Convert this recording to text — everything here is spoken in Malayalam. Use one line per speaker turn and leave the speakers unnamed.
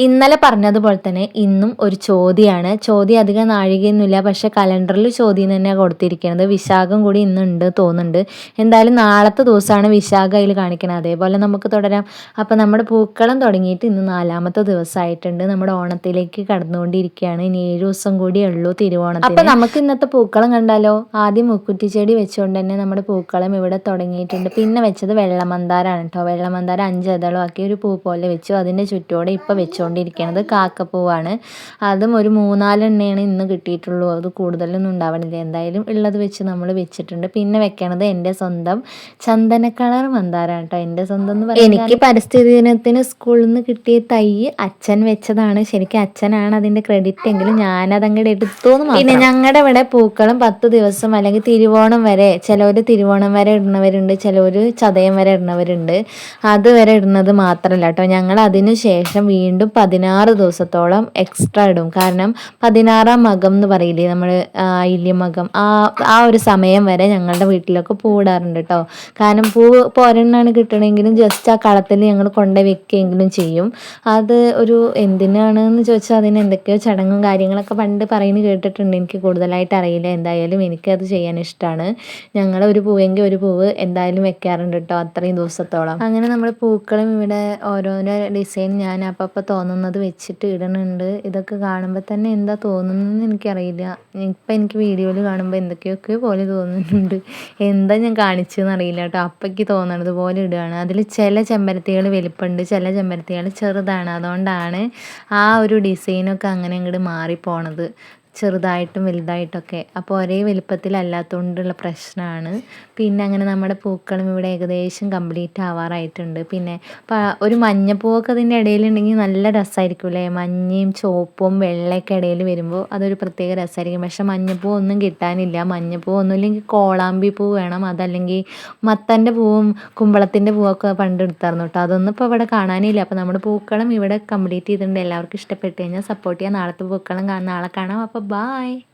ഇന്നലെ പറഞ്ഞതുപോലെ തന്നെ ഇന്നും ഒരു ചോദ്യമാണ്. ചോദ്യം അധികം നാഴികയൊന്നുമില്ല. പക്ഷെ കലണ്ടറിൽ ചോദ്യം തന്നെയാണ് കൊടുത്തിരിക്കുന്നത്. വിശാഖം കൂടി ഇന്നുണ്ട് തോന്നുന്നുണ്ട്. എന്തായാലും നാളത്തെ ദിവസമാണ് വിശാഖം അതിൽ കാണിക്കുന്നത്. അതേപോലെ നമുക്ക് തുടരാം. അപ്പം നമ്മുടെ പൂക്കളം തുടങ്ങിയിട്ട് ഇന്ന് 4ാമത്തെ ദിവസമായിട്ടുണ്ട്. നമ്മുടെ ഓണത്തിലേക്ക് കടന്നുകൊണ്ടിരിക്കുകയാണ്. ഇനി 7 ദിവസം കൂടിയേ ഉള്ളൂ തിരുവോണത്തിന്. അപ്പം നമുക്ക് ഇന്നത്തെ പൂക്കളം കണ്ടാലോ? ആദ്യം മുക്കുറ്റി ചെടി വെച്ചുകൊണ്ട് തന്നെ നമ്മുടെ പൂക്കളം ഇവിടെ തുടങ്ങിയിട്ടുണ്ട്. പിന്നെ വെച്ചത് വെള്ളമന്താരാണ് കേട്ടോ. വെള്ളമന്താരം 5 ഇതളാക്കി ഒരു പൂ പോലെ വെച്ചു. അതിൻ്റെ ചുറ്റോടെ ഇപ്പം വെച്ചുകൊണ്ടിരിക്കുന്നത് കാക്കപ്പൂവാണ്. അതും ഒരു 3-4 എണ്ണയാണ് ഇന്ന് കിട്ടിയിട്ടുള്ളൂ. അത് കൂടുതലൊന്നും ഉണ്ടാവണില്ല. എന്തായാലും ഉള്ളത് വെച്ച് നമ്മൾ വെച്ചിട്ടുണ്ട്. പിന്നെ വെക്കണത് എൻ്റെ സ്വന്തം ചന്ദന കളർ മന്ദാരാണ് കേട്ടോ. എൻ്റെ സ്വന്തം എന്ന് പറയുന്നത് എനിക്ക് പരിസ്ഥിതി ദിനത്തിന് സ്കൂളിൽ നിന്ന് കിട്ടിയ തൈ അച്ഛൻ വെച്ചതാണ്. ശരിക്കും അച്ഛനാണ് അതിൻ്റെ ക്രെഡിറ്റ് എങ്കിലും ഞാനതങ്ങോട്ട് എടുത്തോന്ന് മാത്രം. പിന്നെ ഞങ്ങളുടെ ഇവിടെ പൂക്കളം 10 ദിവസം അല്ലെങ്കിൽ തിരുവോണം വരെ, ചിലവർ തിരുവോണം വരെ ഇടുന്നവരുണ്ട്, ചിലവർ ചതയം വരെ ഇടുന്നവരുണ്ട്. അതുവരെ ഇടുന്നത് മാത്രമല്ല കേട്ടോ, ഞങ്ങൾ അതിന് ശേഷം വീണ്ടും 16 ദിവസത്തോളം എക്സ്ട്രാ ഇടും. കാരണം 16ാം മകം എന്ന് പറയില്ലേ നമ്മൾ, ആയില്യമകം, ആ ഒരു സമയം വരെ ഞങ്ങളുടെ വീട്ടിലൊക്കെ പൂവിടാറുണ്ട് കേട്ടോ. കാരണം പൂവ് ഇപ്പോൾ ഒരെണ്ണമാണ് കിട്ടണമെങ്കിലും ജസ്റ്റ് ആ കളത്തിൽ ഞങ്ങൾ കൊണ്ട് വെക്കുകയെങ്കിലും ചെയ്യും. അത് ഒരു എന്തിനാണെന്ന് ചോദിച്ചാൽ അതിന് എന്തൊക്കെയോ ചടങ്ങും കാര്യങ്ങളൊക്കെ പണ്ട് പറയുന്നത് കേട്ടിട്ടുണ്ട്. എനിക്ക് കൂടുതലായിട്ട് അറിയില്ല. എന്തായാലും എനിക്കത് ചെയ്യാൻ ഇഷ്ടമാണ്. ഞങ്ങൾ ഒരു പൂവെങ്കിൽ ഒരു പൂവ് എന്തായാലും വെക്കാറുണ്ട് കേട്ടോ അത്രയും ദിവസത്തോളം. അങ്ങനെ നമ്മൾ പൂക്കളും ഇവിടെ ഓരോരോ ഡിസൈൻ ഞാൻ അപ്പം തോന്നുന്നത് വെച്ചിട്ട് ഇടുന്നുണ്ട്. ഇതൊക്കെ കാണുമ്പോൾ തന്നെ എന്താ തോന്നുന്നതെന്ന് എനിക്കറിയില്ല. ഇപ്പം എനിക്ക് വീഡിയോയിൽ കാണുമ്പോൾ എന്തൊക്കെയൊക്കെ പോലെ തോന്നുന്നുണ്ട്. എന്താ ഞാൻ കാണിച്ചതെന്ന് അറിയില്ല കേട്ടോ. അപ്പയ്ക്ക് തോന്നണത് പോലെ ഇടുകയാണ്. അതിൽ ചില ചെമ്പരത്തികൾ വലിപ്പമുണ്ട്, ചില ചെമ്പരത്തികൾ ചെറുതാണ്. അതുകൊണ്ടാണ് ആ ഒരു ഡിസൈനൊക്കെ അങ്ങനെ അങ്ങോട്ട് മാറിപ്പോണത്, ചെറുതായിട്ടും വലുതായിട്ടൊക്കെ. അപ്പോൾ ഒരേ വലിപ്പത്തിലല്ലാത്തതുകൊണ്ടുള്ള പ്രശ്നമാണ്. പിന്നെ അങ്ങനെ നമ്മുടെ പൂക്കളും ഇവിടെ ഏകദേശം കംപ്ലീറ്റ് ആവാറായിട്ടുണ്ട്. പിന്നെ ഒരു മഞ്ഞപ്പൂവൊക്കെ അതിൻ്റെ ഇടയിലുണ്ടെങ്കിൽ നല്ല രസമായിരിക്കും അല്ലേ? മഞ്ഞയും ചുവപ്പും വെള്ളയൊക്കെ ഇടയിൽ വരുമ്പോൾ അതൊരു പ്രത്യേക രസമായിരിക്കും. പക്ഷെ മഞ്ഞപ്പൂ ഒന്നും കിട്ടാനില്ല. മഞ്ഞപ്പൂ ഒന്നുമില്ലെങ്കിൽ കോളാമ്പി പൂ വേണം, അതല്ലെങ്കിൽ മത്തൻ്റെ പൂവും കുമ്പളത്തിൻ്റെ പൂവൊക്കെ പണ്ട് എടുത്തായിരുന്നു കേട്ടോ. അതൊന്നും ഇപ്പോൾ ഇവിടെ കാണാനില്ല. അപ്പോൾ നമ്മുടെ പൂക്കളം ഇവിടെ കംപ്ലീറ്റ് ചെയ്തിട്ടുണ്ട്. എല്ലാവർക്കും ഇഷ്ടപ്പെട്ട് കഴിഞ്ഞാൽ സപ്പോർട്ട് ചെയ്യാം. നാളത്തെ പൂക്കളം നാളെ കാണാം. അപ്പോൾ ബായ്.